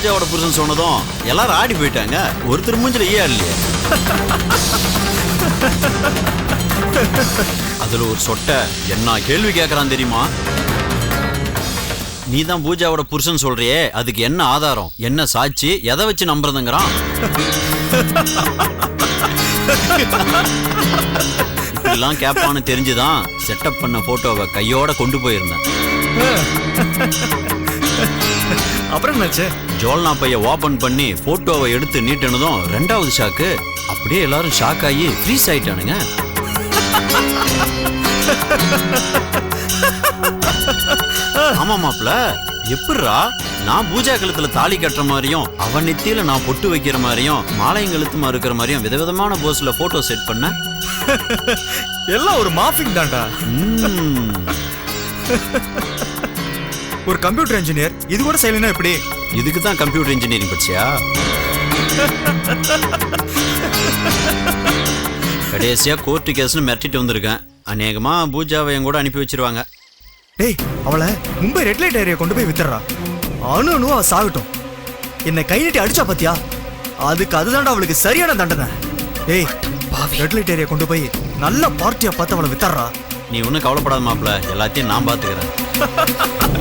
பூஜாவோட புருஷன் சொன்னதும் எல்லாரும் ஆடி போயிட்டாங்க. ஒருத்தர் மூஞ்சில ஈயா இல்லையே. அதுல ஒரு சொட்டை என்ன கேள்வி கேட்கறான் தெரியுமா? நீ தான் பூஜாவோட புருஷன் சொல்றியே, அதுக்கு என்ன ஆதாரம், என்ன சாட்சி, எதை வச்சு நம்புறதுங்கிறான். இப்படிலாம் கேட்பான்னு தெரிஞ்சுதான் செட்டப் பண்ண போட்டோவை கையோட கொண்டு போயிருந்தேன். அப்புறம் என்னாச்சு? ஜோல்னா பைய ஓபன் பண்ணி போட்டோவை எடுத்து நீட்டினதும் ரெண்டாவது ஷாக்கு. அப்படியே எல்லாரும் ஷாக் ஆகி ஃப்ரீஸ் ஆயிட்டானுங்க. ஆமா மாப்ள, எப்படிரா நான் பூஜா கழுத்துல தாலி கட்டுற மாதிரியும் அவன் நெத்தியில நான் பொட்டு வைக்கிற மாதிரியும் மாலையங்கழுத்துமா இருக்கிற மாதிரியும் விதவிதமான போஸ்ல போட்டோ செட் பண்ண? எல்லாம் ஒரு மாஃபிங் தான்டா. ஒரு கம்ப்யூட்டர் இன்ஜினியர் இது கூட செய்யலனா எப்படி? இதுக்கு தான் கம்ப்யூட்டர் இன்ஜினியரிங் படிச்சியா? கடைசியா கோர்ட்டு கேஸ்னு மிரட்டிட்டு வந்திருக்கேன். அநேகமா பூஜாவை என் கூட அனுப்பி வச்சிருவாங்க. டேய், அவளை மும்பை ரெட் லைட் ஏரியா கொண்டு போய் வித்துறா. அணுவா சாகட்டும். என்னை கை நீட்டி அடிச்சா பாத்தியா, அதுக்கு அதுதான்டா அவளுக்கு சரியான தண்டனை. டேய், ரெட் லைட் ஏரியா கொண்டு போய் நல்ல பார்ட்டியா பார்த்து அவளை வித்துறா. நீ ஒன்றும் கவலைப்படாத மாப்ள, எல்லாத்தையும் நான் பார்த்துக்கிறேன்.